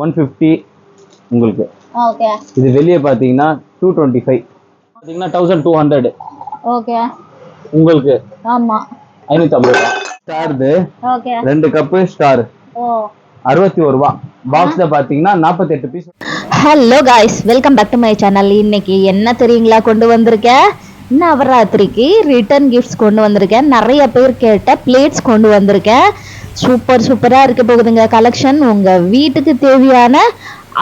150 உங்களுக்கு. ஓகே. இது வெளிய பாத்தீங்கன்னா 225 பாத்தீங்கன்னா 1200. ஓகே. உங்களுக்கு ஆமா 550 ரூபாய். ஸ்டார் இது. ஓகே. 2 cup star. ஓ 61 ரூபாய். பாக்ஸ்ல பாத்தீங்கன்னா 48 piece. Hello guys, welcome back to my channel. இன்னைக்கு என்ன தெரியுங்களா கொண்டு வந்திருக்கேன்? நவராத்திரிக்கு ரிட்டர்ன் கிஃப்ட்ஸ் கொண்டு வந்திருக்கேன். நிறைய பேர் கேட்ட பிளேட்ஸ் கொண்டு வந்திருக்கேன். சூப்பராக இருக்க போகுதுங்க கலெக்ஷன். உங்கள் வீட்டுக்கு தேவையான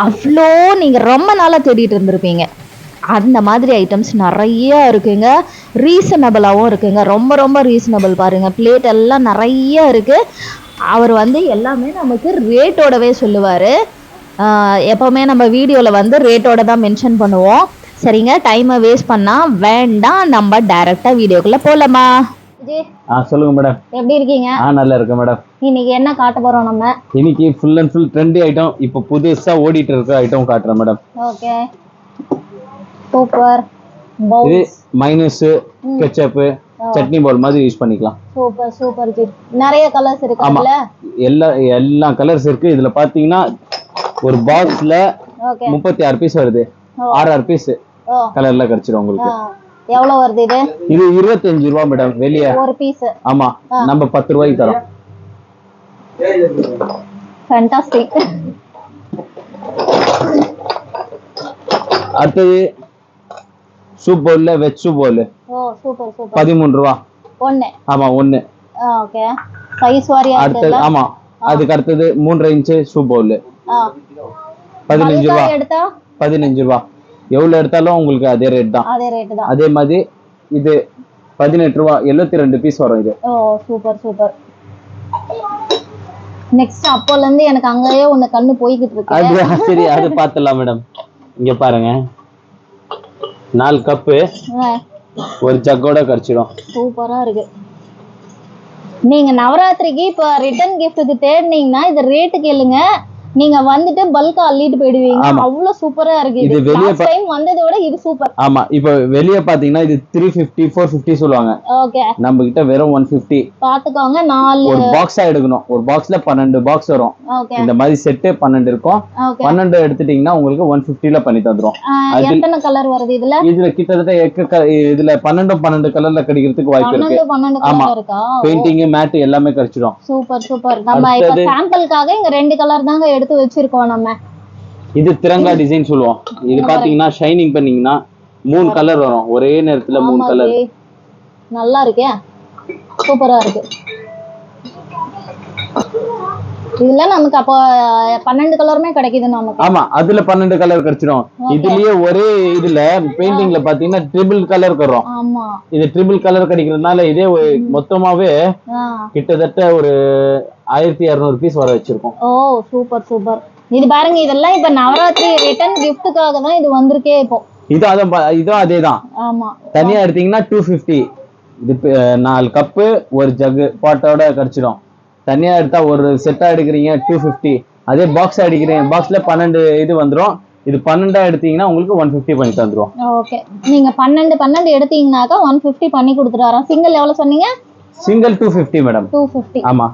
அவ்வளோ நீங்கள் ரொம்ப நாளாக தேடிட்டு இருந்திருப்பீங்க அந்த மாதிரி ஐட்டம்ஸ் நிறைய இருக்குங்க. ரீசனபிளாகவும் இருக்குங்க. ரொம்ப ரீசனபிள் பாருங்கள். பிளேட் எல்லாம் நிறைய இருக்குது. அவர் எல்லாமே நமக்கு ரேட்டோடவே சொல்லுவார். எப்போவுமே நம்ம வீடியோவில் ரேட்டோட தான் மென்ஷன் பண்ணுவோம். சரிங்க, டைமை வேஸ்ட் பண்ணால் வேண்டாம், நம்ம டைரெக்டாக வீடியோக்குள்ளே போகலாமா? சொல்லுங்க மேடம். எப்படி இருக்கீங்க? நல்லா இருக்கேன் மேடம். இன்னைக்கு என்ன காட்ட போறோம் நம்ம? இன்னைக்கு full and full trendy item, இப்போ புதுசா ஓடிட்டு இருக்க ஐட்டம் காட்டுறேன் மேடம். Okay, super. இது மைனஸ், கெச்சப், சட்னி பவுல் மாதிரி யூஸ் பண்ணிக்கலாம். Super G. நிறைய கலர்ஸ் இருக்கு. ஆமா, எல்லா கலர்ஸ் இருக்கு. இதுல பாத்தீங்கன்னா ஒரு பாக்ஸ்ல 36 பீஸ் வருது. 6 பீஸ் கலர்ல கிடைச்சிரும் உங்களுக்கு. எவ்வளவு வருது இது? இது 25 ரூபாய் மேடம் வெளிய ஒரு பீஸ். ஆமா, நம்ம 10 ரூபாய்க்கு தரோம். ஃபேண்டாஸ்டிக். அடுத்தது சூப் பவுல்ல வெஜ் சூப் பவுல். சூப்பர் 13 ரூபாய் ஒண்ணு. ஆமா ஒண்ணு. ஓகே, சைஸ் வாரியா இருக்கு. அடுத்து ஆமா, அதுக்கு அடுத்தது 3.5 இன்ச் சூப் பவுல் 15 ரூபாய். எடுத்தா 15 ரூபாய். எவ்வளவு எடுத்தாலும் உங்களுக்கு அதே ரேட் தான். அதே மாதிரி இது 18 ரூபாய் 72 பீஸ் வரும் இது. சூப்பர். நெக்ஸ்ட் அப்போல இருந்து எனக்கு அங்கேயே ஒன்னு கண்ணு போயிட்டு இருக்கு. சரி, அது பாத்துடலாம் மேடம். இங்க பாருங்க, 4 கப்பு ஒரு ஜக்கோட கிடைச்சிடும். சூப்பரா இருக்கு. நீங்க நவராத்திரிக்கு இப்ப ரிட்டர்ன் கிஃப்ட்டுக்கு தேடினீங்கன்னா இது ரேட்டு கேளுங்க, நீங்க பல்கா அள்ளிட்டு போயிடுவீங்க. அவ்வளவு சூப்பரா இருக்கு. இது லாஸ்ட் டைம் வந்ததை விட இது சூப்பர். ஆமா, இப்போ வெளிய பாத்தீங்கன்னா இது 350 450 சொல்லுவாங்க. ஓகே, நம்ம கிட்ட வெறும் 150. பாத்துக்கோங்க. 4 ஒரு பாக்ஸா எடுக்கணும். ஒரு பாக்ஸ்ல 12 பாக்ஸ் வரும். இந்த மாதிரி செட் 12 இருக்கும். 12 எடுத்துட்டீங்கன்னா உங்களுக்கு 150ல பண்ணி தந்துரும். எத்தனை கலர் வருது இதுல? இதுல கிட்டத்தட்ட இதுல 12 கலர்ல கிடைக்கிறதுக்கு வாய்ப்பு இருக்கு. ஆமா, பெயிண்டிங், மேட் எல்லாமே கிடைச்சிடும். சூப்பர். நம்ம இப்ப சாம்பிளுக்காக இங்க 2 கலர் தாங்க எடுத்து வச்சிருக்கோம் நம்ம. இது திரங்கா டிசைன் சொல்லுவோம். இது பாத்தீங்கன்னா ஷைனிங் பண்ணீங்கன்னா 3 கலர் வரும் ஒரே நேரத்துல. 3 கலர் நல்லா இருக்கே, சூப்பரா இருக்கு. இதுல நமக்கு அப்ப 12 கலருமே கிடைக்குது நமக்கு. ஆமா, அதுல 12 கலர் கிடைச்சிடும். இதுலயே ஒரே இதுல பெயிண்டிங்ல பாத்தீங்கன்னா ட்ரிபிள் கலர் வரும். ஆமா, இது ட்ரிபிள் கலர் கிடைக்கிறதுனால இதே மொத்தமாவே கிட்டத்தட்ட ஒரு 1200 பீஸ் வர வச்சிருக்கோம். சூப்பர். இது பாருங்க, இதெல்லாம் இப்ப நவராத்திரி ரிட்டர்ன் கிஃப்ட்டுக்காக தான் இது வந்திருக்கே. இப்போ இதுவும் அதேதான். ஆமா, தனியா எடுத்தீங்கன்னா 250. இது 4 கப்பு ஒரு ஜக் பாட்டோட கிடைச்சிடும். தனியா எடுத்தா ஒரு செட்டா எடுக்கிறீங்க 250. அதே பாக்ஸ் அடிக்கிறீங்க, பாக்ஸ்ல 12 இது வந்துரும். இது 12 எடுத்தீங்கன்னா உங்களுக்கு 150 பண்ணி தந்துரும். ஓகே, நீங்க 12 எடுத்தீங்கன்னாக்கா 150 பண்ணி கொடுத்துறாராம். சிங்கிள் எவ்வளவு சொன்னீங்க? Single 250 madam. 250. ஆமா,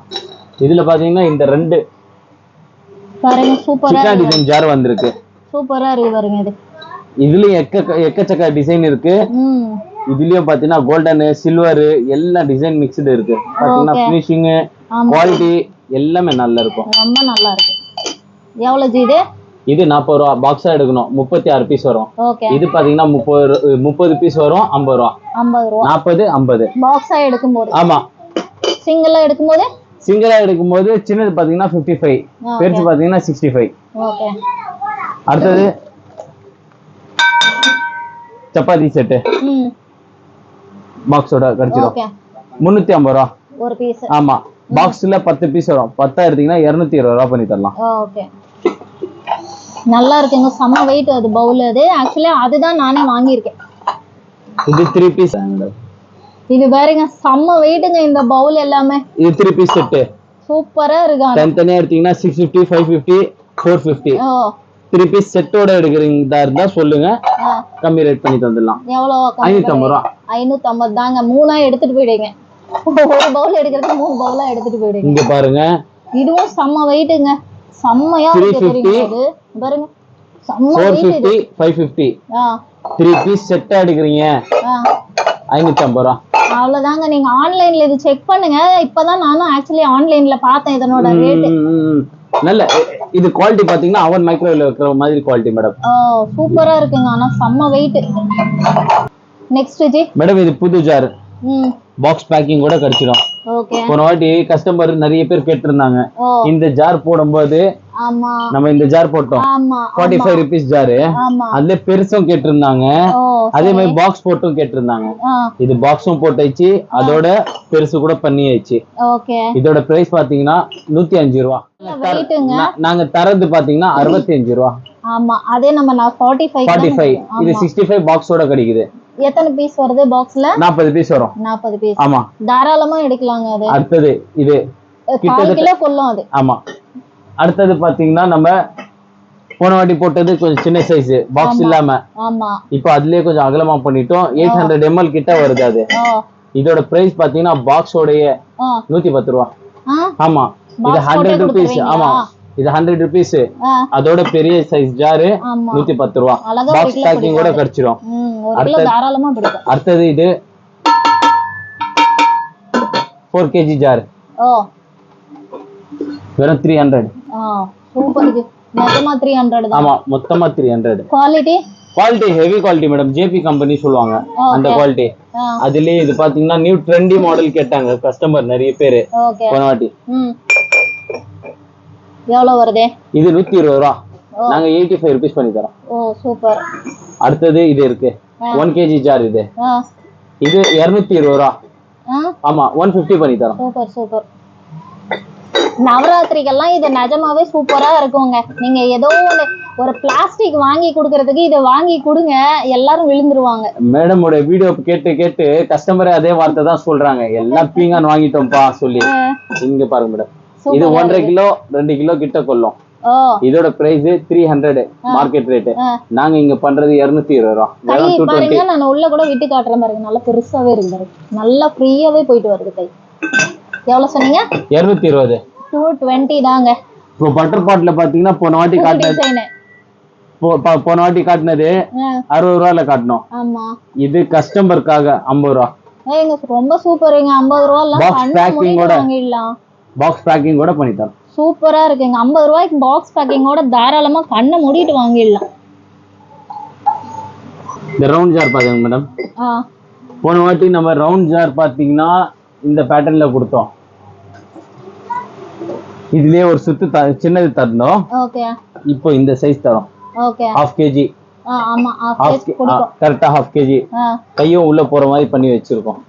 இதுல பாத்தீங்கன்னா இந்த 2 பாருங்க, சூப்பரா சிக்கன் டிசைன் ஜார் வந்திருக்கு. சூப்பரா இருக்கு பாருங்க. இது இதுலயும் எக்கச்சக்க டிசைன் இருக்கு. இதுலயும் பாத்தீங்கன்னா கோல்டன், சில்வர் எல்லா டிசைன் மிக்ஸ்டு இருக்கு. பாத்தீங்கன்னா ஃபினிஷிங், குவாலிட்டி எல்லாமே நல்லா இருக்கும். ரொம்ப நல்லா இருக்கு. எவ்வளவு ஜி இது? இது 40 ரூபாய். பாக்ஸா எடுக்கணும் 36 பீஸ் வரும். இது பாத்தீங்கன்னா 30 பீஸ் வரும். 50 ரூபாய். 40 50 பாக்ஸா எடுக்கும்போது. ஆமா, சிங்கிளா எடுக்கும்போது சின்னது பாத்தீங்கன்னா 55, பெருசு பாத்தீங்கன்னா 65. ஓகே, அடுத்தது சப்பாத்தி செட் பாக்ஸோட கிடைச்சிடும். 350 ரூபாய் ஒரு பீஸ். ஆமா, பாக்ஸ்ல 10 பீஸ் வரும். 10 எடுத்தீங்கன்னா 220 ரூபாய் பண்ணி தரலாம். ஓகே, நல்லா இருக்குங்க. செம்ம வெயிட் அது பவுல். அது ஆக்சுவலி அதுதான் நானே வாங்கியிருக்கேன். இது 3 பீஸ். இது பாருங்க, செம்ம வெயிட்டுங்க இந்த பவுல் எல்லாமே. இது 3 பீஸ் செட். சூப்பரா இருக்கு. தனித்தனியா எடுத்தீங்கன்னா 650 550 450. 3 பீஸ் செட்டோட எடுக்கிறீங்களா இருந்தா சொல்லுங்க, கம்மி ரேட் பண்ணி தந்துடலாம். எவ்வளவு? 550 ரூபாய். 550 தாங்க. 3 எடுத்துட்டு போயிடுங்க. ஒரு பவுல் எடுக்கிறதுக்கு 3 பவுலா எடுத்துட்டு போயிடுங்க. இங்க பாருங்க, இதுவும் செம்ம வெயிட்டுங்க. செம்மையா இருக்கு தெரியுமா பாருங்க. செம்ம 450 550 3 பீஸ் செட்டா எடுக்கிறீங்க 550 ரூபா. அவ்வளவுதாங்க. நீங்க ஆன்லைன்ல இது செக் பண்ணுங்க. இப்பதான் நானும் ஆக்சுவலி ஆன்லைன்ல பார்த்தேன் இதனோட ரேட். நல்ல இது குவாலிட்டி பாத்தீங்கன்னா அவன் மைக்ரோவேவ்ல வைக்கிற மாதிரி குவாலிட்டி மேடம். சூப்பரா இருக்குங்க. ஆனா செம்ம வெயிட். நெக்ஸ்ட் ஜி மேடம் இது புது ஜார். பாக்ஸ் பேக்கிங் கூட கிடைச்சிடும். ஓகே. போன வாட்டி கஸ்டமர் நிறைய பேர் கேட்டிருந்தாங்க இந்த ஜார் போடும்போது. ஆமா நம்ம இந்த ஜார் போட்டோம் 45 rupees ஜார். அதுல பெருசும் கேட்டிருந்தாங்க, அதே மாதிரி பாக்ஸ் போட்டும் கேட்டிருந்தாங்க. இது பாக்ஸும் போட்டாச்சு, அதோட பெருசு கூட பண்ணியாச்சு. ஓகே. இதோட பிரைஸ் பாத்தீங்கன்னா 105 ரூபா. நாங்க தரது பாத்தீங்கன்னா 65 ரூபா. ஆமா அதே நம்ம 45 இது 65 பாக்ஸோட கிடைக்குது. எத்தனை பீஸ் வருது பாக்ஸ்ல? 40 பீஸ் வரும். 40 பீஸ். ஆமா தாராளமா எடுக்கலாங்க. அது அடுத்தது இது 1 கிலோ கொள்ளும் அது. ஆமா. அடுத்தது பாத்தீங்கன்னா நம்ம போன வாட்டி போட்டது கொஞ்சம் சின்ன சைஸ் பாக்ஸ் இல்லாம. ஆமா இப்போ அதுலயே கொஞ்சம் அகலமா பண்ணிட்டோம். 800 ml கிட்ட வருது அது. இதோட பிரைஸ் பாத்தீங்கன்னா பாக்ஸோடைய 110 ரூபா. ஆமா இது 100 rupees. ஆமா இது 100 rupees. அதோட பெரிய சைஸ் ஜாரு 110 ரூபா. பாக்ஸ் பேக்கிங் கூட கிடைச்சிரும். அடுத்தது இது 4 kg ஜார். வெறும் 300. சூப்பர். இது மொத்தமா 300 தான். ஆமா மொத்தமா 300. Quality heavy quality madam. JP company சொல்லுவாங்க அந்த குவாலிட்டி. அதுலயே இது பாத்தீங்கன்னா நியூ ட்ரெண்டி மாடல் கேட்டாங்க கஸ்டமர் நிறைய பேரு போன வாட்டி. எவ்வளவு வருது? இது 120 ரூபா. நாங்க 85 rupees பண்ணி தரோம். சூப்பர். அடுத்தது இது இருக்கு 1 kg ஜார். இது 220 ரூபா. ஆமா 150 பண்ணி தரோம். சூப்பர். நவராத்திரிக்கெல்லாம் இது நிஜமாவே சூப்பரா இருக்குங்க. நீங்க ஏதோ ஒரு பிளாஸ்டிக் வாங்கி குடுக்கறதுக்கு இதை வாங்கி கொடுங்க, எல்லாரும் விழுந்துருவாங்க. மேடமோட வீடியோ கேட்டு கேட்டு கஸ்டமரே அதே வார்த்தை தான் சொல்றாங்க, எல்லாம் பீங்கான் வாங்கிட்டோம்ப்பா சொல்லி. இங்க பாருங்க மேடம், இது 1.5 கிலோ 2 கிலோ கிட்ட கொள்ளும். இதோட பிரைஸ் 300 மார்க்கெட் ரேட். நாங்க இங்க பண்றது 220 ரூபா. பாருங்க நான் உள்ள கூட விட்டு காட்டுறேன் பாருங்க, நல்லா பெருசாவே இருக்கு பாருங்க, நல்லா ஃப்ரீயாவே போயிட்டு வருது கை. எவ்வளவு சொன்னீங்க? 220. 220 தாங்க. இப்போ பட்டர் பாட்ல பாத்தீங்கன்னா போன வாட்டி காட்டினது 60 ரூபாயில காட்டணும். ஆமா இது கஸ்டமருக்காக 50 ரூபா. ரொம்ப சூப்பருங்க. 50 ரூபாய்ல பாக்ஸ் பேக்கிங் கூட பண்ணி தரோம். சூப்பரா இருக்குங்க. 50 ரூபாய்க்கு பாக்ஸ் பேக்கிங்கோட தாராளமா கண்ணை மூடிட்டு வாங்கிடலாம். இந்த ரவுண்ட் ஜார் பாருங்க மேடம். போன வாட்டி நம்ம ரவுண்ட் ஜார் பாத்தீங்கன்னா இந்த பேட்டர்ன்ல கொடுத்தோம். இதுலயே ஒரு சுத்து சின்னது தரணும். ஓகே. இப்போ இந்த சைஸ் தரோம். ஓகே. 1/2 kg. ஆமா 1/2 kg கொடுக்கும். கரெக்ட்டா 1/2 kg. கையும் உள்ள போற மாதிரி பண்ணி வச்சிருக்கோம்.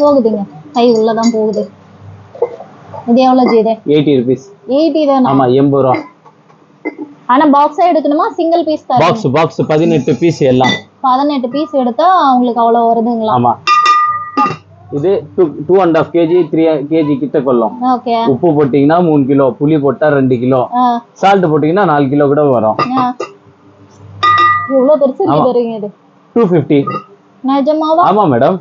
போகுதுங்க, கை உள்ள தான் போகுது. இது எவ்வளவு ஜி? இது 80 rupees. 80 தானா? ஆமா 80 ரூபாய். ஆனா பாக்ஸா எடுக்கணுமா சிங்கிள் பீஸ் தான்? பாக்ஸ் 18 பீஸ் எல்லாம். 18 பீஸ் எடுத்தா உங்களுக்கு அவ்வளவு வருதுங்களா? ஆமா. இது 2.5 kg 3 kg கிட்ட கொள்ளும். ஓகே. உப்பு போட்டீங்கன்னா 3 கிலோ, புளி போட்டா 2 கிலோ, சால்ட் போட்டீங்கன்னா 4 கிலோ கூட வரும். இவ்வளவு பெருசு இருக்குங்க. இது 250. நிஜமாவா? ஆமா மேடம்.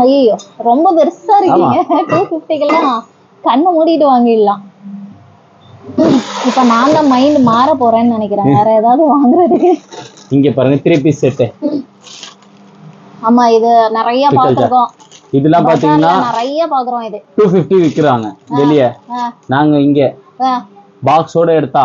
ஐயோ ரொம்ப பெருசா இருக்கீங்க. 250க்கெல்லாம் கண்ணை மூடிட்டு வாங்கிடலாம். இப்ப நான் தான் மைண்ட் மாற போறேன்னு நினைக்கிறேன் வேற ஏதாவது வாங்குறதுக்கு. இங்க பாருங்க 3 பீஸ் செட். ஆமா இது நிறைய பாத்துறோம். இதெல்லாம் பாத்தீங்கன்னா நிறைய பாக்குறோம். இது 250 விக்கிறாங்க வெளிய. நாங்க இங்க பாக்ஸோட எடுத்தா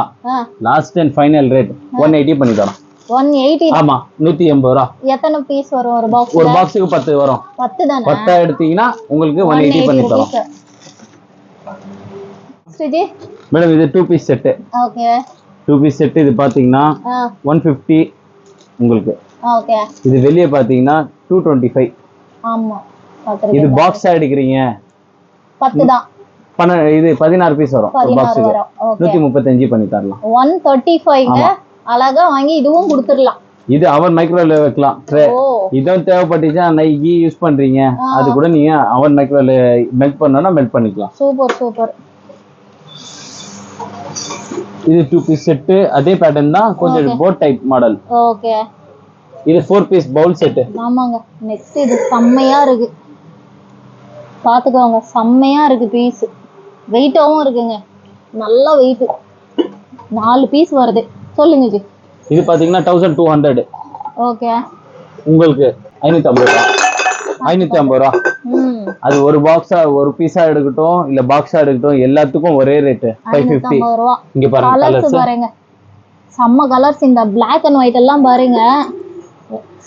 லாஸ்ட் அண்ட் ஃபைனல் ரேட் 180 பண்ணி தரோம். 180. ஆமா 180 ரூபாய். எத்தனை பீஸ் வரும் ஒரு பாக்ஸ்? ஒரு பாக்ஸுக்கு 10 வரும். 10 தானே? 10 எடுத்தீங்கன்னா உங்களுக்கு 180 பண்ணி தரோம். ஸ்ரீஜி மேடம் இது 2 piece set. Okay. 2 piece set. இது பாத்தீங்கன்னா 150 உங்களுக்கு. ஓகே. இது வெளிய பாத்தீங்கன்னா 225. ஆமா இது பாக்ஸா எடுக்கறீங்க 10 தான். இது 16 பீஸ் வரும் ஒரு பாக்ஸுக்கு. 135 பண்ணி தரலாம். 135ங்க. அழகா வாங்கி இதுவும் கொடுத்துடலாம். இது அவன் மைக்ரோவேவ்ல வைக்கலாம். இதுவும் தேவைப்பட்டுச்சா நைகி யூஸ் பண்றீங்க அது கூட நீங்க அவன் மைக்ரோவேவ்ல மெல்ட் பண்ணனும்னா மெல்ட் பண்ணிக்கலாம். சூப்பர். இது 2 பீஸ் செட். அதே பேட்டர்ன் தான், கொஞ்சம் போட் டைப் மாடல். ஓகே. இது 4 பீஸ் பவுல் செட். ஆமாங்க. நெக்ஸ்ட் இது செம்மையா இருக்கு. பாத்துக்கோங்க, செம்மையா இருக்கு பீஸ். வெயிட்டாவும் இருக்குங்க, நல்ல வெயிட். 4 பீஸ் வருது. சொல்லுங்க ஜி. இது பாத்தீங்கன்னா 1200. ஓகே. உங்களுக்கு 550 ரூபா. 550 ரூபா. அது ஒரு பாக்ஸா ஒரு பீஸா எடுக்கட்டும் இல்ல பாக்ஸா எடுக்கட்டும் எல்லாத்துக்கும் ஒரே ரேட் 550 ரூபா. இங்க பாருங்க கலர்ஸ் பாருங்க, செம்ம கலர்ஸ். இந்த பிளாக் அண்ட் ஒயிட் எல்லாம் பாருங்க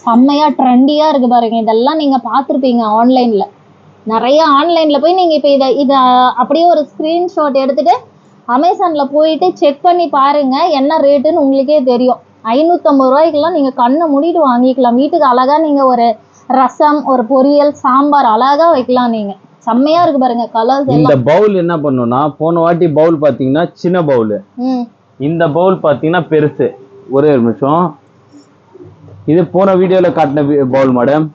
செம்மையா ட்ரெண்டியா இருக்கு பாருங்க. இதெல்லாம் நீங்க பார்த்துருப்பீங்க ஆன்லைன்ல, நிறைய ஆன்லைன்ல போய் நீங்க இப்போ இதை அப்படியே ஒரு ஸ்கிரீன்ஷாட் எடுத்துட்டு அமேசான்ல போயிட்டு செக் பண்ணி பாருங்க என்ன ரேட்டுன்னு உங்களுக்கே தெரியும். 550 ரூபாய்க்கெல்லாம் நீங்க கண்ணை மூடிட்டு வாங்கிக்கலாம். வீட்டுக்கு அழகா நீங்க ஒரு ரசம், ஒரு பொரியல், சாம்பார் அழகா வைக்கலாம். நீங்க செம்மையா இருக்கு பாருங்க கலர்ஸ். இந்த பவுல் என்ன பண்ணும்னா, போன வாட்டி பவுல் பாத்தீங்கன்னா சின்ன பவுல், இந்த பவுல் பாத்தீங்கன்னா பெருசு. ஒரே ஒரு நிமிஷம், இது போன வீடியோல காட்டின பவுல் மேடம்,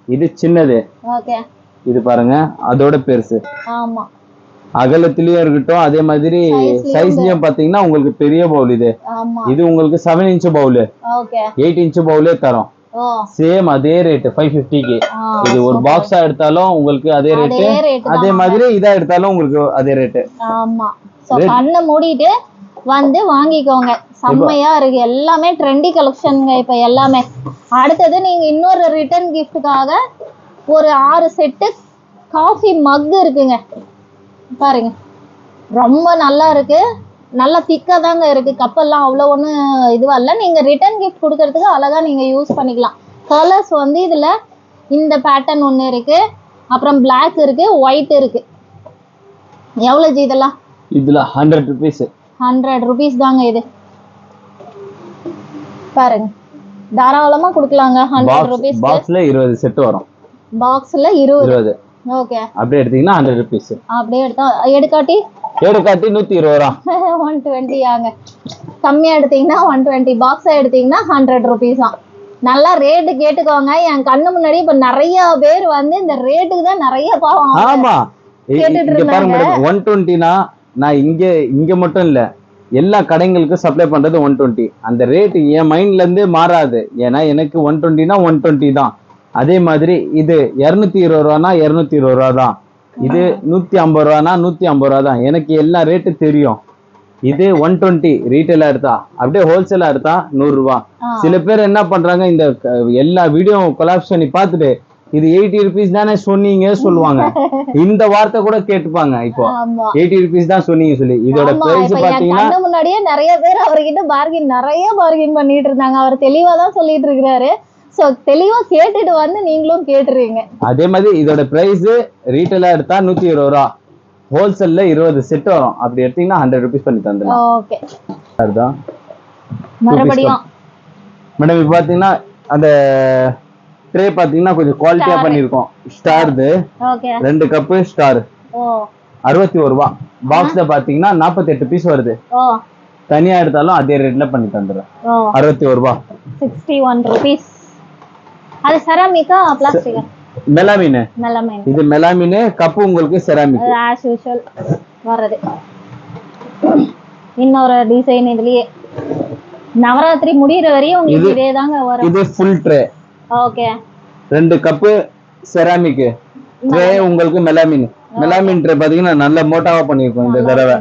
இது சின்னது. ஓகே. இது பாருங்க அதோட பெருசு. ஆமா, அகலத்திலயும் இருக்கட்டும் அதே மாதிரி சைஸ்லயும் பாத்தீங்கன்னா உங்களுக்கு பெரிய பவுல். இது உங்களுக்கு 7 இன்ச் பவுல், 8 இன்ச் பவுலே தரோம். சேம் அதே ரேட் 550க்கு. இது ஒரு பாக்ஸா எடுத்தாலும் உங்களுக்கு அதே ரேட், அதே மாதிரி இதா எடுத்தாலும் உங்களுக்கு அதே ரேட். ஆமா, சோ கண்ணை மூடிட்டு வந்து வாங்கிக்கோங்க. செம்மையா இருக்கு, எல்லாமே ட்ரெண்டி கலெக்ஷன்ங்க இப்ப எல்லாமே. அடுத்தது நீங்க இன்னொரு ரிட்டர்ன் கிஃப்ட்டுக்காக ஒரு 6 செட்டு காஃபி மக் இருக்குங்க பாருங்க, ரொம்ப நல்லா இருக்கு, நல்லா திக்கா தாங்க இருக்கு. கப்பெல்லாம் அவ்வளோ ஒன்றும் இதுவா இல்லை. நீங்க ரிட்டர்ன் கிஃப்ட் கொடுக்கறதுக்கு அழகா நீங்க யூஸ் பண்ணிக்கலாம். கலர்ஸ் வந்து இதுல இந்த பேட்டர்ன் ஒன்று இருக்கு, அப்புறம் பிளாக் இருக்கு, ஒயிட் இருக்கு. எவ்வளோ ஜி இதெல்லாம்? இதுல 100 ருபீஸ். 100 ருபீஸ் தாங்க இது. பாருங்க தாராளமா கொடுக்கலாங்க. 100 ருபீஸ். பாக்ஸ்ல 20 செட் வரும். பாக்ஸ்ல 20. ஓகே. அப்படியே எடுத்தீங்கன்னா 100 ருபீஸ். அப்படியே எடுக்காட்டி 120 ரூபா. 120 ஆங்க. கம்மியா எடுத்தீங்கன்னா 120, பாக்ஸா எடுத்தீங்கன்னா 100 ருபீஸ் தான். நல்லா ரேட்டு கேட்டுக்கோங்க. என் கண்ணு முன்னாடி இப்ப நிறைய பேர் வந்து இந்த ரேட்டுக்கு தான் நிறைய பாவம். ஆமா, இங்க பாருங்க மேடம், 120னா நான் இங்க மட்டும் இல்ல எல்லா கடைகளுக்கும் சப்ளை பண்றது 120. அந்த ரேட் என் மைண்ட்ல இருந்து மாறாது. ஏன்னா எனக்கு 120னா 120 தான். அதே மாதிரி இது 220 ரூபானா 220 ரூபா தான். இது 150 ரூபானா 150 ரூபா தான். எனக்கு எல்லா ரேட்டு தெரியும். இது 120 ரீட்டைலா எடுத்தா, அப்படியே ஹோல்சேலா எடுத்தா 100 ரூபா. சில பேர் என்ன பண்றாங்க, இந்த எல்லா வீடியோ கொலாப்ஸ் பண்ணி பார்த்துட்டு இது 80 ருபீஸ் தானே சொன்னீங்க சொல்லுவாங்க. இந்த வார்த்தை கூட கேட்டுப்பாங்க. இப்போ 80 ருபீஸ் தான் சொன்னீங்க சொல்லி. இதோட பிரைஸ் பாத்தீங்கன்னா முன்னாடியே நிறைய பேர் அவர்கிட்ட நிறைய பார்கின் பண்ணிட்டு இருந்தாங்க. அவர் தெளிவா தான் சொல்லிட்டு இருக்காரு. சோ தெளிவா கேட்டுட்டு வந்து நீங்களும் கேட்டுறீங்க. அதே மாதிரி இதோட பிரைஸ் ரீட்டைலா எடுத்தா 120 ரூபா, ஹோல்சேல்ல 20 செட் வரும். அப்படி எடுத்தீங்கன்னா 100 ருபீஸ் பண்ணி தந்துடலாம். ஓகே. அதுதான் மறுபடியும் மேடம் இப்ப பாத்தீங்கன்னா அந்த ட்ரே பாத்தீங்கன்னா கொஞ்சம் குவாலிட்டியா பண்ணிருக்கோம். ஸ்டார்து 2 கப் ஸ்டார் 61 ரூபா. பாக்ஸ்ல பாத்தீங்கன்னா 48 பீஸ் வருது. தனியா எடுத்தாலும் அதே ரேட்ல பண்ணி தந்துடுறேன். 61 ரூபா. 61 ருபீஸ். அது செராமிக்கா பிளாஸ்டிக்கா? மெலாமின். இது மெலாமின். கப்பு உங்களுக்கு செராமிக் as usual வரது. இன்னொரு டிசைன் இதுலயே நவராத்திரி முடியற வரையும் உங்களுக்கு இதே தாங்க வரும். இது full tray. Okay. 2 cup ceramic tray உங்களுக்கு மெலாமின். மெலாமின் ட்ரே பாத்தீங்கன்னா நல்ல மோட்டாவா பண்ணிருக்கோம் இந்த தடவை.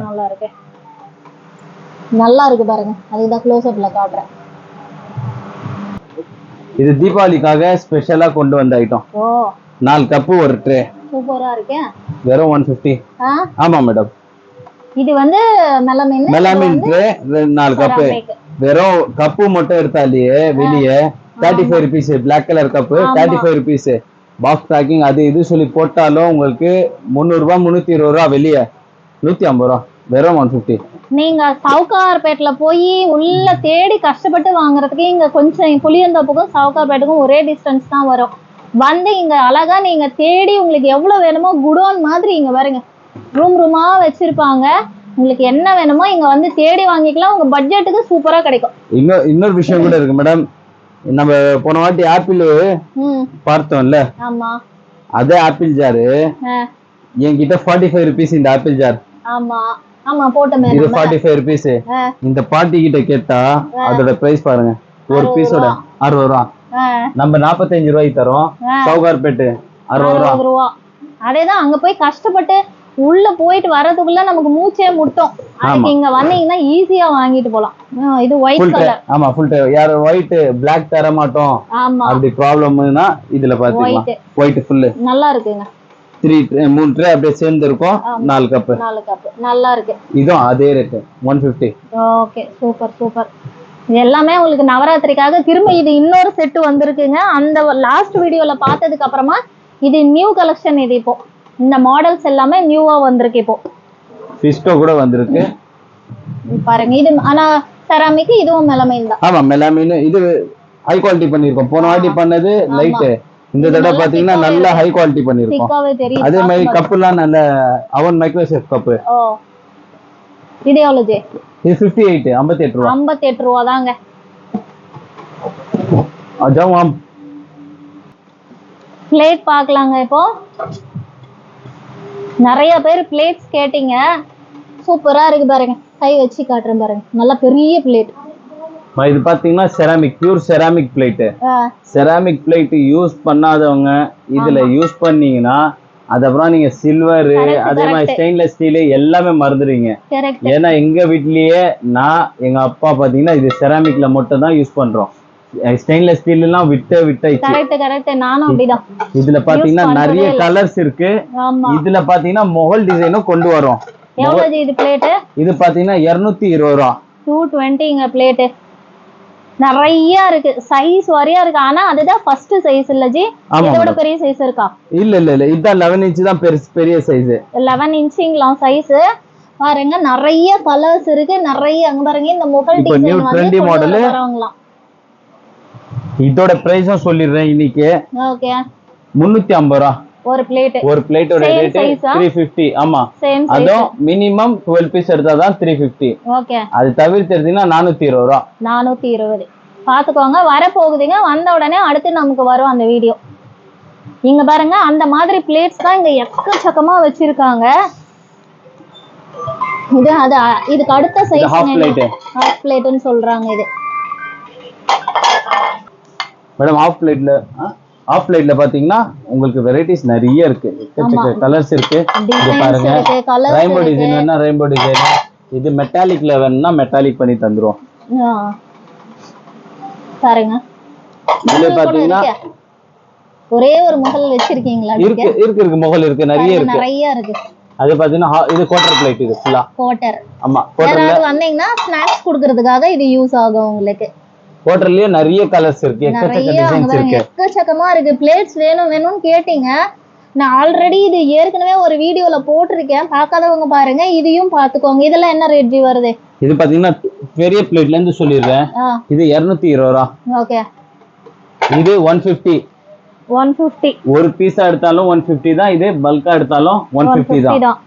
நல்லா இருக்கு பாருங்க. அதுதான் க்ளோஸ் அப்ல காட்றேன். இது தீபாவளிக்காக ஸ்பெஷலா கொண்டு வந்த ஐட்டம். 4 கப் ஒரு ட்ரே. சூப்பரா இருக்கு. வெறும் 150. ஆமா மேடம். இது வந்து மெலாமின் ட்ரே 4 கப். வெறும் கப்பு மட்டும் எடுத்தாலே வெளியே 35 rupees. Black colour cup 35 rupees. Box packing அது இது சொல்லி போட்டாலும் உங்களுக்கு 300 ரூபா 320 ரூபா. வெளியே 150 ரூபா. வெறும் 150. நீங்க சவுகார்பேட்ல போய் உள்ள தேடி கஷ்டப்பட்டு வாங்குறதுக்கு இங்க கொஞ்சம் புளியந்தோப்புக்கும் சவுகார்பேட்டுக்கும் ஒரே டிஸ்டன்ஸ் தான் வரும். வந்து இங்க அழகா நீங்க தேடி உங்களுக்கு எவ்வளவு வேணுமோ குடோன் மாதிரி இங்க பாருங்க ரூமா வச்சிருப்பாங்க. உங்களுக்கு என்ன வேணுமோ இங்க வந்து தேடி வாங்கிக்கலாம். உங்க பட்ஜெட்டுக்கு சூப்பரா கிடைக்கும். இன்னொரு விஷயம் கூட இருக்கு மேடம். நம்ம போன வாட்டி ஆப்பிள் பார்த்தோம்ல, ஆமா, அதே ஆப்பிள் ஜாரு என்கிட்ட 45 ருபீஸ். இந்த ஆப்பிள் ஜார் ஆமா ஆமா போட்டமே இது 45 ருபீஸ். இந்த பாட்டி கிட்ட கேட்டா அதோட பிரைஸ் பாருங்க, ஒரு பீஸோட 60 ரூபா. நம்ம 45 ரூபாய்க்கு தரோம். சவுகார்பேட்டு 60 ரூபா. அதேதான் அங்க போய் கஷ்டப்பட்டு உள்ள போயிட்டு வரதுக்குள்ள நமக்கு மூச்சே முட்டும். அதுக்கு இங்க வந்தீங்கன்னா ஈஸியா வாங்கிட்டு போலாம். இது ஒயிட் கலர். ஆமா ஃபுல் டைப். யார் ஒயிட் பிளாக் தர மாட்டோம் அப்படி ப்ராப்ளம்னா இதுல பாத்தீங்களா ஒயிட் ஃபுல் நல்லா இருக்குங்க. 3 ட்ரே அப்படியே சேர்ந்து இருக்கும். 4 கப் நல்லா இருக்கு. இதுவும் அதே ரேட் 150. Okay super super. இது எல்லாமே உங்களுக்கு நவராத்திரிக்காக திரும்ப இது இன்னொரு செட் வந்திருக்குங்க. அந்த லாஸ்ட் வீடியோல பார்த்ததுக்கு அப்புறமா இது நியூ கலெக்ஷன். இது இப்போ இந்த மாடல்ஸ் எல்லாமே நியூவா வந்திருக்கு. இப்போ ஃபிஸ்டோ கூட வந்திருக்கு பாருங்க. இது ஆனா செராமிக், இதுவும் மெலமைன் தான். ஆமா மெலமைன். இது ஹை குவாலிட்டி பண்ணிருக்கோம். போன வாட்டி பண்ணது லைட். இந்த தடவை பாத்தீங்கன்னா நல்ல ஹை குவாலிட்டி பண்ணிருக்கோம். அதே மாதிரி கப்லாம் நல்ல அவன் மைக்ரோசேஃப் கப். ஓ இது எவ்வளவு ஜி? இது 58 58 ரூபாய். 58 ரூபாய் தாங்க. அஜாம் பிளேட் பார்க்கலாங்க. இப்போ நிறைய பேர் பிளேட்ஸ் கேட்டீங்க. சூப்பரா இருக்கு பாருங்க. கை வச்சு காட்டுறேன் பாருங்க. நல்ல பெரிய பிளேட். இது பாத்தீங்கன்னா ceramic, pure ceramic plate. Ceramic plate use பண்ணாதவங்க இதுல யூஸ் பண்ணீங்கன்னா அதுக்கப்புறம் நீங்க சில்வர் அதே மாதிரி ஸ்டெயின்லெஸ் ஸ்டீல் எல்லாமே மறந்துடுவீங்க. ஏன்னா எங்க வீட்லயே நான் எங்க அப்பா பாத்தீங்கன்னா இது செராமிக்ல மட்டும் தான் யூஸ் பண்றோம். ஸ்டெயின்லெஸ் ஸ்டீல் எல்லாம் விட்டு நானும் அப்படிதான். இதுல பாத்தீங்கன்னா நிறைய கலர்ஸ் இருக்கு. இதுல பாத்தீங்கன்னா மொஹல் டிசைனும் கொண்டு வரோம். எவ்வளவு இது பிளேட்? இது பாத்தீங்கன்னா 220 ரூபாய். 220ங்க பிளேட். நிறைய இருக்கு, சைஸ் வரையா இருக்கு. ஆனா அதுதான் ஃபர்ஸ்ட் சைஸ் இல்ல ஜி? இதோட பெரிய சைஸ் இருக்கா? இல்ல இதுதான் 11 இன்ச் தான் பெரிய சைஸ். 11 இன்ச்சுங்களா சைஸ்? பாருங்க நிறைய கலர்ஸ் இருக்கு. நிறைய அங்க பாருங்க இந்த முகல் டிசைன் வந்து மாடல் வரவங்கலாம். இதோட பிரைஸும் சொல்லிடுறேன் இன்னைக்கு. ஓகே 350 ரூபாய் ஒரு பிளேட். ஒரு பிளேட்டோட ரேட் 350. ஆமா அதுவும் மினிமம் 12 பீஸ் எடுத்தா தான் 350. ஓகே அது தவிர்த்து எடுத்தீங்கன்னா 420 ரூபாய். 420 பாத்துக்கோங்க. வர போகுதுங்க. வந்த உடனே அடுத்து நமக்கு வரும் அந்த வீடியோ. இங்க பாருங்க அந்த மாதிரி பிளேட்ஸ் தான் இங்க எக்கச்சக்கமா வச்சிருக்காங்க. இது அது இதுக்கு அடுத்த சைஸ் ஹாஃப் பிளேட்னு சொல்றாங்க. இது மேடம் ஆஃப் லைட்ல பாத்தீங்கன்னா உங்களுக்கு வெரைட்டிஸ் நிறைய இருக்கு. கலர்ஸ் இருக்கு. இது பாருங்க ரெயின்போ டிசைன் வேணா ரெயின்போ டிசைன். இது மெட்டாலிக்ல வேணா மெட்டாலிக் பண்ணி தந்துருவோம். பாருங்க இதுல பாத்தீங்கன்னா ஒரே ஒரு முகல் வச்சிருக்கீங்களா? இருக்கு முகல் இருக்கு. நிறைய இருக்கு. அது பாத்தீங்கன்னா இது குவார்ட்டர் பிளேட். இது ஃபுல்லா குவார்ட்டர். ஆமா குவார்ட்டர்ல வந்தீங்கன்னா ஸ்நாக்ஸ் குடுக்கிறதுக்காக இது யூஸ் ஆகும் உங்களுக்கு. குவார்ட்டர்லயே நிறைய கலர்ஸ் இருக்கு. எக்கச்சக்க டிசைன்ஸ் இருக்கு. எக்கச்சக்கமா இருக்கு. பிளேட்ஸ் வேணும்னு கேட்டீங்க. நான் ஆல்ரெடி இது ஏற்கனவே ஒரு வீடியோல போட்டிருக்கேன். பார்க்காதவங்க பாருங்க. இதையும் பாத்துக்கோங்க. இதெல்லாம் என்ன ரேட் ஜி வருது? இது பாத்தீங்கன்னா பெரிய பிளேட்ல இருந்து சொல்லிடுறேன். இது 220 ரூபாய். ஓகே இது 150. ஒரு பீஸா எடுத்தாலும் 150 தான். இது பல்கா எடுத்தாலும் 150 தான்.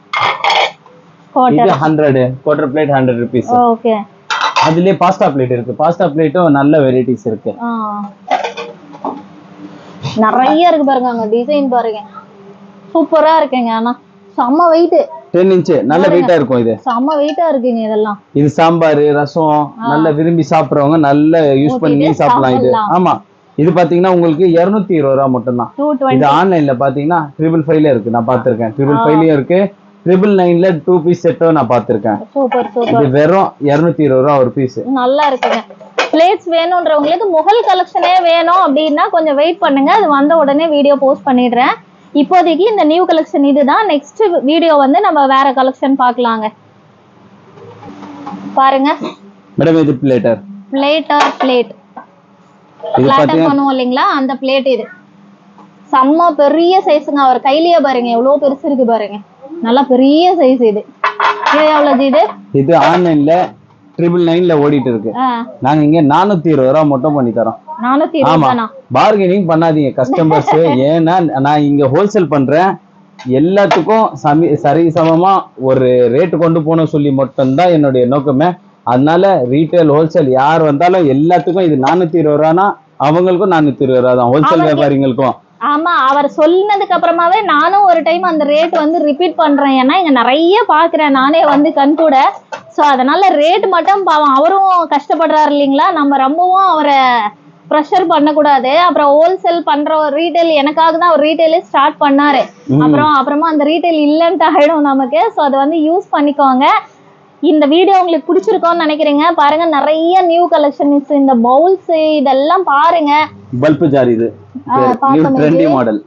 இது 100 குவார்ட்டர் பிளேட் 100 rupees. ஓகே அதுலயே பாஸ்தா பிளேட் இருக்கு. பாஸ்தா பிளேட்டும் நல்ல வெரைட்டிஸ் இருக்கு. நிறைய இருக்கு பாருங்க. அங்க டிசைன் பாருங்க சூப்பரா இருக்குங்க. ஆனா செம்ம வெயிட். 10 இன்ச் நல்ல வெயிட்டா இருக்கும். இது செம்ம வெயிட்டா இருக்குங்க. இதெல்லாம் இது சாம்பார் ரசம் நல்ல விரும்பி சாப்பிடுறவங்க நல்ல யூஸ் பண்ணி சாப்பிடலாம். இது ஆமா இது பாத்தீங்கன்னா உங்களுக்கு 220 ரூபாய் மட்டும் தான். இது ஆன்லைன்ல பாத்தீங்கன்னா 555ல இருக்கு. நான் பாத்திருக்கேன். 555லயும் இருக்கு. 999ல 2 பீஸ் செட்டும் நான் பாத்திருக்கேன். Super super. இது வெறும் 220 ரூபாய் ஒரு பீஸ். நல்லா இருக்குங்க. பிளேட்ஸ் வேணும்ன்றவங்களுக்கு முகல் கலெக்ஷனே வேணும் அப்படின்னா கொஞ்சம் வெயிட் பண்ணுங்க. அது வந்த உடனே வீடியோ போஸ்ட் பண்ணிடுறேன். இப்போதைக்கு இந்த நியூ கலெக்ஷன் இதுதான். நெக்ஸ்ட் வீடியோ வந்து நம்ம வேற கலெக்ஷன் பார்க்கலாங்க. பாருங்க மேடம் இது பிளேட் இது பண்ணுவோம் இல்லைங்களா? அந்த பிளேட் இது செம்ம பெரிய சைஸுங்க. அவர் கையிலேயே பாருங்க எவ்வளவு பெருசு இருக்கு பாருங்க. நல்லா பெரிய சைஸ். இது எவ்வளவு இது? இது ஆன்லைன்ல 999ல ஓடிட்டு இருக்கு. நாங்க இங்க 420 ரூபாய் மட்டும் பண்ணி தரோம். 420. பார்கெனிங் பண்ணாதீங்க கஸ்டமர்ஸ். ஏன்னா நான் இங்க ஹோல்சேல் பண்றேன். எல்லாத்துக்கும் சரிசமமா ஒரு ரேட் கொண்டு போகணும் சொல்லி மட்டும்தான் என்னுடைய நோக்கமே. அதனால ரீட்டைல் ஹோல்சேல் யார் வந்தாலும் எல்லாத்துக்கும் இது 420 ரூபானா அவங்களுக்கும் 420 ரூபா தான். ஹோல்சேல் வியாபாரிகளுக்கும். ஆமா அவர் சொன்னதுக்கு அப்புறமாவே நானும் ஒரு டைம் அந்த ரேட் வந்து ரிப்பீட் பண்றேன். ஏன்னா இங்க நிறைய பாக்குறேன் நானே வந்து கண் கூட. சோ அதனால ரேட் மட்டும் பாவம் அவரும் கஷ்டப்படுறாரு இல்லைங்களா? நம்ம ரொம்பவும் அவரை ப்ரெஷர் பண்ணக்கூடாது. அப்புறம் ஹோல்சேல் பண்ற ஒரு ரீட்டைல் எனக்காக தான் ஒரு ரீட்டைலே ஸ்டார்ட் பண்ணாரு. அப்புறமா அந்த ரீட்டைல் இல்லைன்ட்டு ஆயிடும் நமக்கு. ஸோ அதை வந்து யூஸ் பண்ணிக்கோங்க. இந்த வீடியோ உங்களுக்கு பிடிச்சிருக்கோன்னு நினைக்கிறேங்க. பாருங்க நிறைய நியூ கலெக்ஷன்ஸ், இந்த பவுல்ஸ் இதெல்லாம் பாருங்க. பல்ப் ஜார் இது ட்ரெண்டி மாடல்.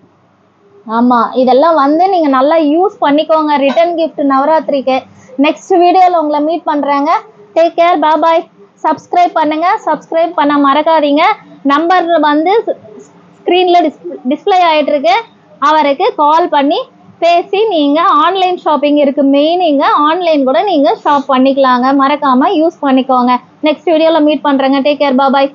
ஆமா, இதெல்லாம் வந்து நீங்க நல்லா யூஸ் பண்ணிக்கோங்க ரிட்டர்ன் கிஃப்ட் நவராத்திரிக்கு. நெக்ஸ்ட் வீடியோல உங்களை மீட் பண்றாங்க. Take care, bye bye. Subscribe பண்ணுங்க, சப்ஸ்கிரைப் பண்ண மறக்காதீங்க. நம்பர் வந்து ஸ்க்ரீன்ல டிஸ்பிளே ஆயிட்டு இருக்கு. அவருக்கு கால் பண்ணி பேசி நீங்க ஆன்லைன் ஷாப்பிங் இருக்கு மெயின், இங்க ஆன்லைன் கூட நீங்க ஷாப் பண்ணிக்கலாங்க. மறக்காம யூஸ் பண்ணிக்கோங்க. நெக்ஸ்ட் வீடியோல மீட் பண்றேங்க. Take care, bye by.